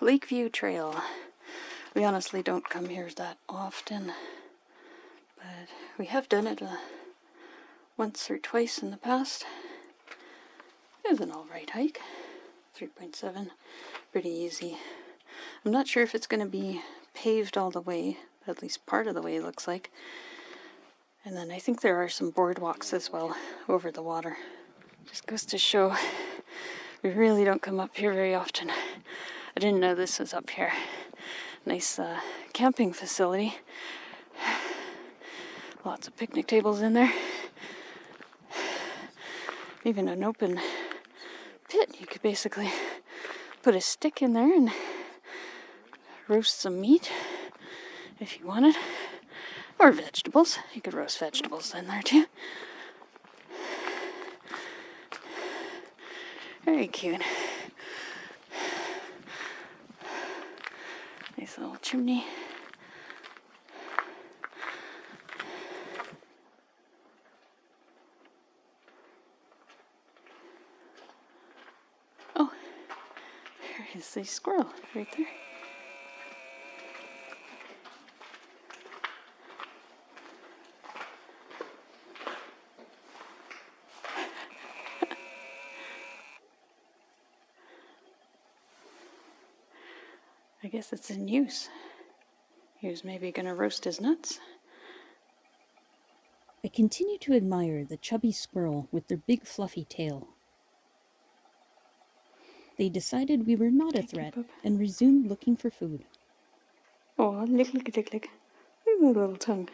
Lakeview Trail. We honestly don't come here that often, but we have done it once or twice in the past. It was an alright hike. 3.7, pretty easy. I'm not sure if it's going to be paved all the way, but at least part of the way it looks like. And then I think there are some boardwalks as well over the water. Just goes to show we really don't come up here very often. I didn't know this was up here. Nice camping facility. Lots of picnic tables in there. Even an open pit. You could basically put a stick in there and roast some meat if you wanted. Or vegetables. You could roast vegetables in there too. Very cute. Nice little chimney. Oh, there is a squirrel right there. I guess it's in use. He was maybe going to roast his nuts. I continue to admire the chubby squirrel with their big fluffy tail. They decided we were not a threat and resumed looking for food. Oh, lick. Look at the little tongue.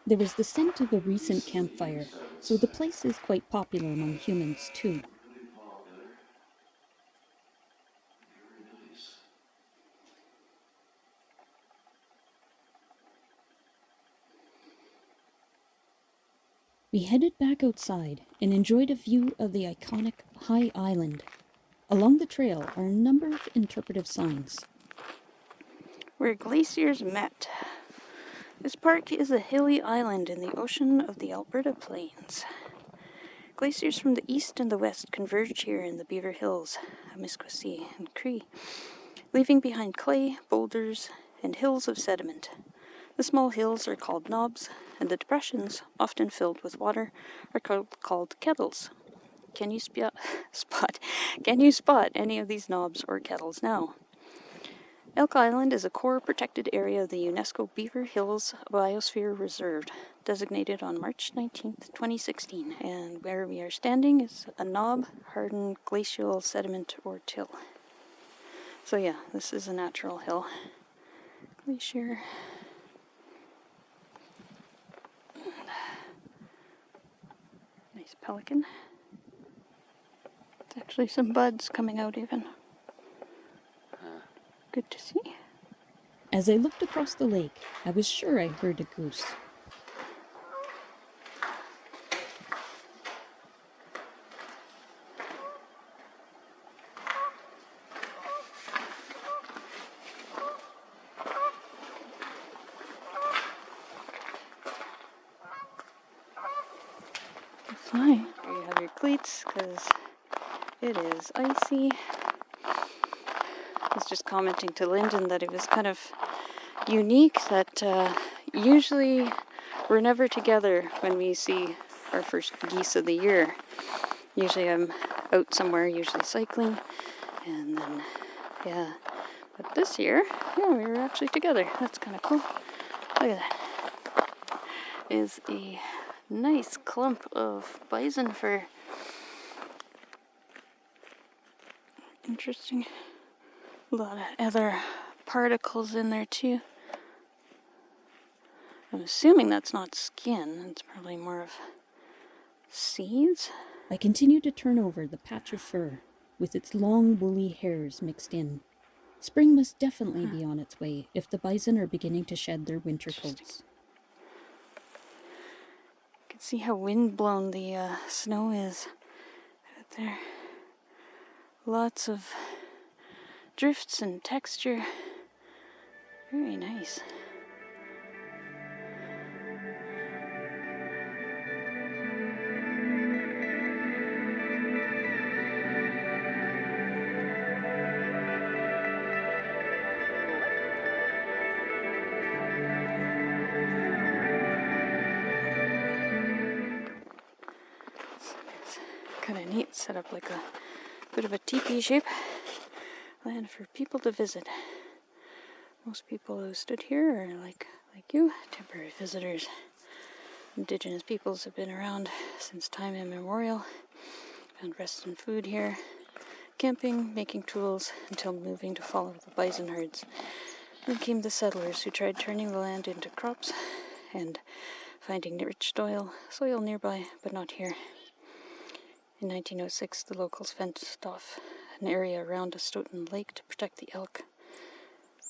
There was the scent of a recent campfire, so the place is quite popular among humans too. We headed back outside and enjoyed a view of the iconic High Island. Along the trail are a number of interpretive signs. Where glaciers met. This park is a hilly island in the ocean of the Alberta Plains. Glaciers from the east and the west converge here in the Beaver Hills, Amiskwacy and Cree, leaving behind clay, boulders, and hills of sediment. The small hills are called knobs, and the depressions, often filled with water, are called kettles. Can you spot any of these knobs or kettles now? Elk Island is a core protected area of the UNESCO Beaver Hills Biosphere Reserve, designated on March 19, 2016, and where we are standing is a knob, hardened glacial sediment or till. So yeah, this is a natural hill. Glacier. Nice pelican. There's actually some buds coming out even. Good to see. As I looked across the lake, I was sure I heard a goose. Fine. Here you have your cleats, because it is icy. I was just commenting to Lyndon that it was kind of unique that usually we're never together when we see our first geese of the year. Usually I'm out somewhere, usually cycling, and then, yeah. But this year, yeah, we were actually together. That's kind of cool. Look at that. Is a nice clump of bison fur. Interesting. A lot of other particles in there too. I'm assuming that's not skin. It's probably more of seeds. I continued to turn over the patch of fur with its long woolly hairs mixed in. Spring must definitely be on its way if the bison are beginning to shed their winter coats. You can see how windblown the snow is out there. Lots of drifts and texture. Very nice. Kind of neat, set up like a bit of a teepee shape. Land for people to visit. Most people who stood here are like you, temporary visitors. Indigenous peoples have been around since time immemorial. Found rest and food here. Camping, making tools, until moving to follow the bison herds. Then came the settlers who tried turning the land into crops and finding rich soil nearby, but not here. In 1906, the locals fenced off an area around a Stoughton Lake to protect the elk.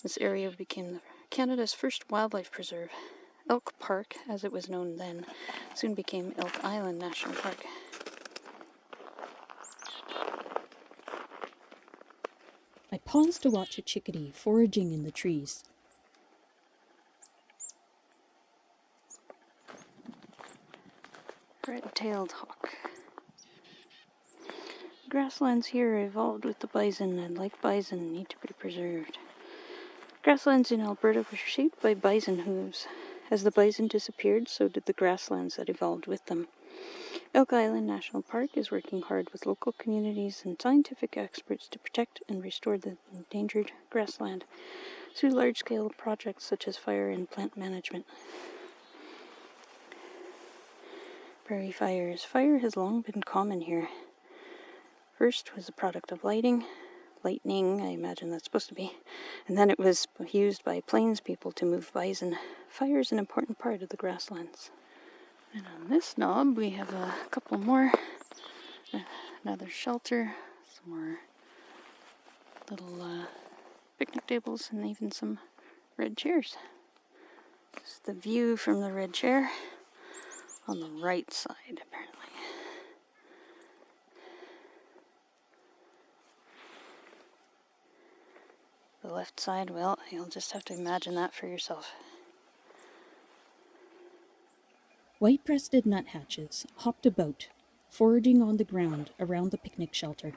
This area became Canada's first wildlife preserve. Elk Park, as it was known then, soon became Elk Island National Park. I paused to watch a chickadee foraging in the trees. Red-tailed hawk. Grasslands here evolved with the bison, and like bison, need to be preserved. Grasslands in Alberta were shaped by bison hooves. As the bison disappeared, so did the grasslands that evolved with them. Elk Island National Park is working hard with local communities and scientific experts to protect and restore the endangered grassland through large-scale projects such as fire and plant management. Prairie fires. Fire has long been common here. First was a product of lightning, I imagine that's supposed to be, and then it was used by plains people to move bison. Fire is an important part of the grasslands. And on this knob we have a couple more, another shelter, some more little picnic tables, and even some red chairs. This is the view from the red chair on the right side, apparently. The left side, well, you'll just have to imagine that for yourself. White-breasted nuthatches hopped about, foraging on the ground around the picnic shelter.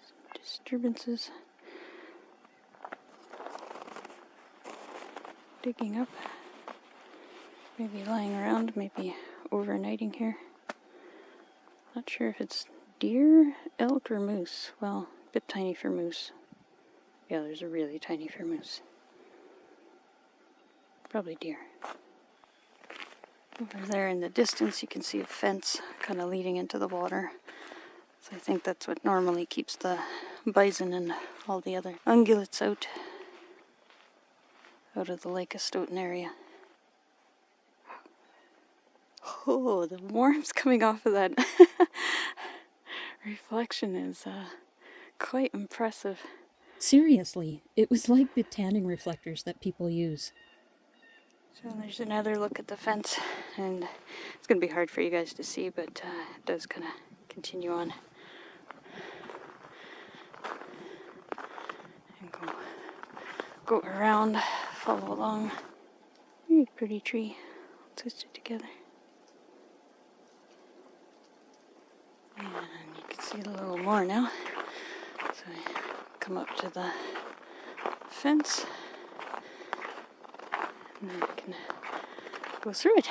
Some disturbances. Digging up. Maybe lying around, maybe overnighting here. Not sure if it's deer, elk, or moose. Well, a bit tiny for moose. Yeah, there's a really tiny for moose. Probably deer. Over there in the distance you can see a fence kind of leading into the water. So I think that's what normally keeps the bison and all the other ungulates out of the Lake of Stoughton area. Oh, the warmth coming off of that reflection is quite impressive. Seriously, it was like the tanning reflectors that people use. So there's another look at the fence, and it's going to be hard for you guys to see, but it does kind of continue on. And go around, follow along. Very pretty tree, twisted together. And you can see a little more now. So I come up to the fence, and then we can go through it.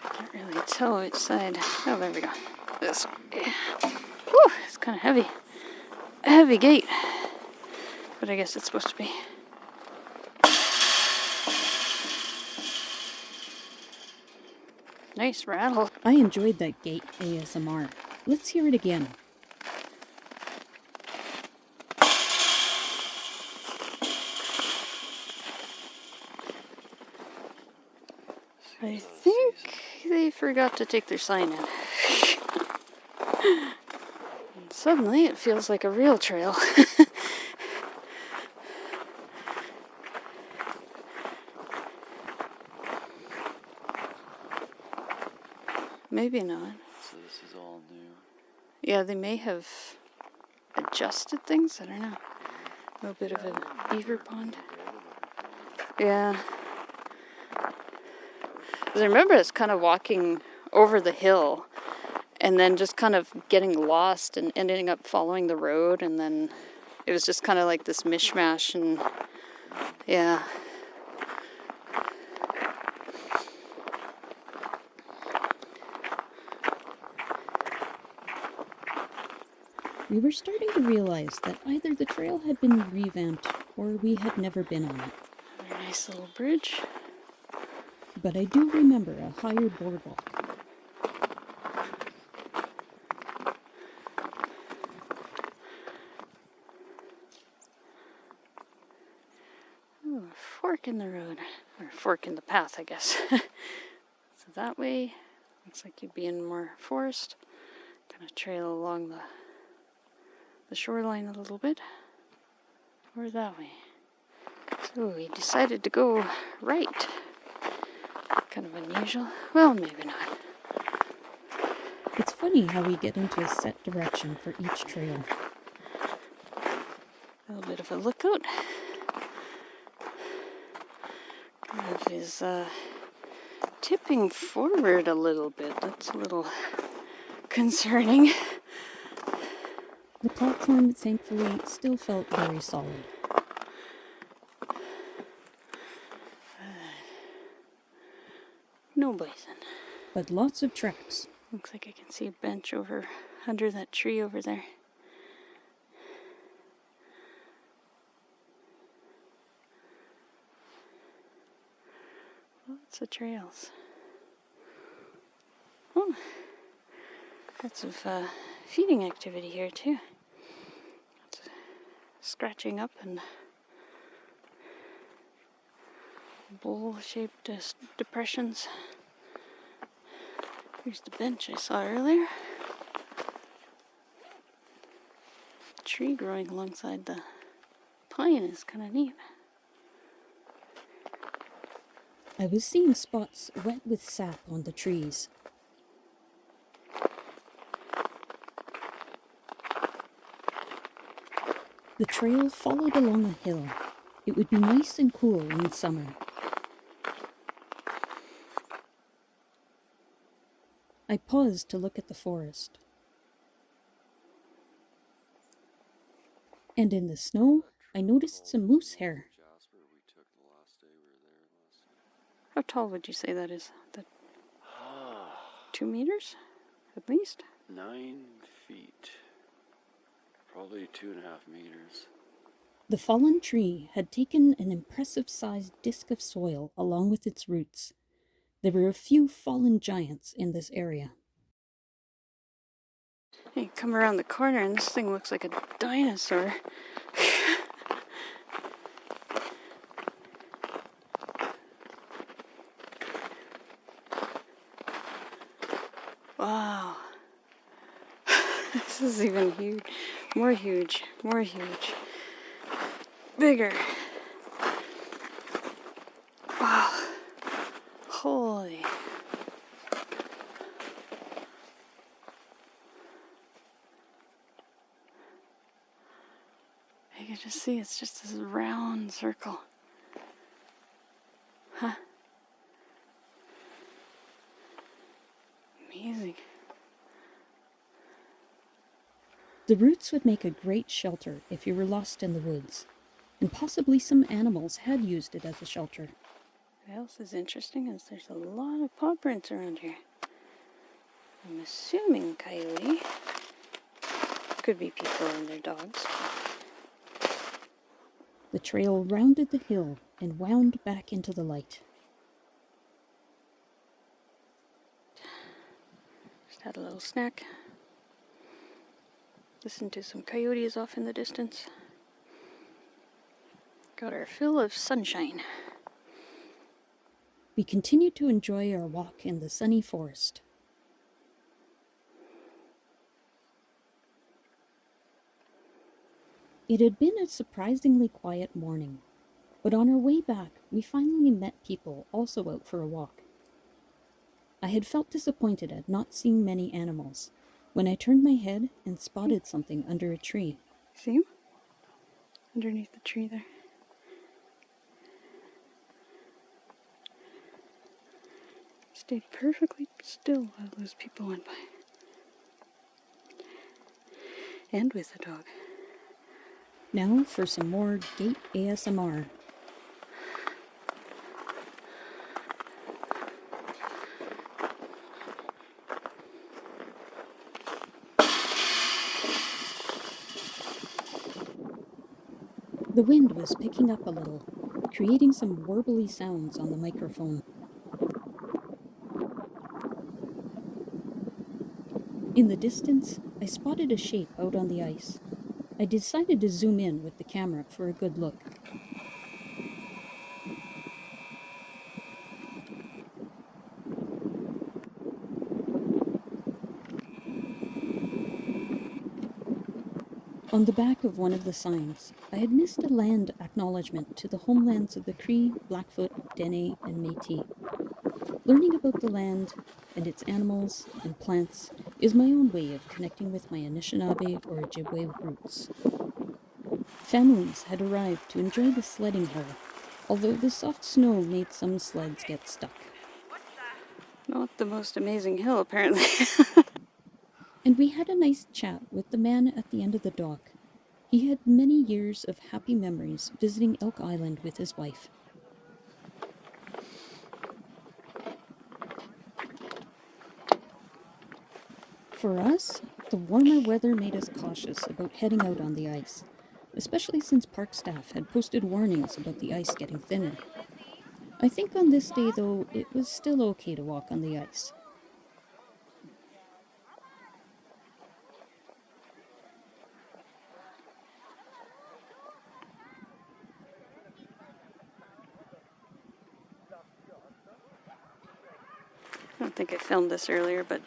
I can't really tell which side. Oh, there we go. This one. Yeah. Whew, it's kind of heavy. A heavy gate. But I guess it's supposed to be. Nice rattle. I enjoyed that gate ASMR. Let's hear it again. I think they forgot to take their sign in. And suddenly it feels like a real trail. Maybe not. So this is all new. Yeah, they may have adjusted things. I don't know. A little bit of a beaver pond. Yeah. 'Cause I remember us kind of walking over the hill, and then just kind of getting lost and ending up following the road, and then it was just kind of like this mishmash, and yeah. We were starting to realize that either the trail had been revamped or we had never been on it. Very nice little bridge. But I do remember a higher boardwalk. Ooh, a fork in the road, or fork in the path, I guess. So that way, looks like you'd be in more forest. Kind of trail along the shoreline a little bit, or that way. So we decided to go right. Kind of unusual. Well, maybe not. It's funny how we get into a set direction for each trail. A little bit of a lookout. Kind of is tipping forward a little bit. That's a little concerning. The platform, thankfully, still felt very solid. No bison. But lots of tracks. Looks like I can see a bench over under that tree over there. Lots of trails. Oh, lots of feeding activity here too. Lots of scratching up and bowl-shaped depressions. Here's the bench I saw earlier. Tree growing alongside the pine is kind of neat. I was seeing spots wet with sap on the trees. The trail followed along a hill. It would be nice and cool in summer. I paused to look at the forest. And in the snow, I noticed some moose hair. How tall would you say that is? 2 meters, at least? 9 feet. Probably 2.5 meters. The fallen tree had taken an impressive-sized disk of soil along with its roots. There were a few fallen giants in this area. You come around the corner and this thing looks like a dinosaur. Wow. This is even huge. More huge. More huge. Bigger. Wow. Holy. You can just see it's just this round circle. Huh? Amazing. The roots would make a great shelter if you were lost in the woods, and possibly some animals had used it as a shelter. What else is interesting is there's a lot of paw prints around here. I'm assuming coyote. Could be people and their dogs. The trail rounded the hill and wound back into the light. Just had a little snack. Listened to some coyotes off in the distance. Got our fill of sunshine. We continued to enjoy our walk in the sunny forest. It had been a surprisingly quiet morning, but on our way back, we finally met people also out for a walk. I had felt disappointed at not seeing many animals when I turned my head and spotted something under a tree. See him? Underneath the tree there. Stayed perfectly still while those people went by. And with a dog. Now for some more gate ASMR. The wind was picking up a little, creating some warbly sounds on the microphone. In the distance, I spotted a shape out on the ice. I decided to zoom in with the camera for a good look. On the back of one of the signs, I had missed a land acknowledgement to the homelands of the Cree, Blackfoot, Dene, and Métis. Learning about the land and its animals and plants is my own way of connecting with my Anishinaabe or Ojibwe roots. Families had arrived to enjoy the sledding hill, although the soft snow made some sleds get stuck. Not the most amazing hill, apparently. And we had a nice chat with the man at the end of the dock. He had many years of happy memories visiting Elk Island with his wife. For us, the warmer weather made us cautious about heading out on the ice, especially since park staff had posted warnings about the ice getting thinner. I think on this day, though, it was still okay to walk on the ice. I don't think I filmed this earlier, but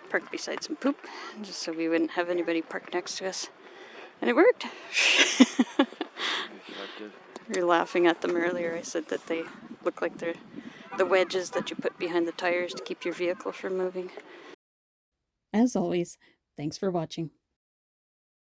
parked beside some poop, just so we wouldn't have anybody park next to us. And it worked. Effective. We were laughing at them earlier. I said that they look like they're the wedges that you put behind the tires to keep your vehicle from moving. As always, thanks for watching.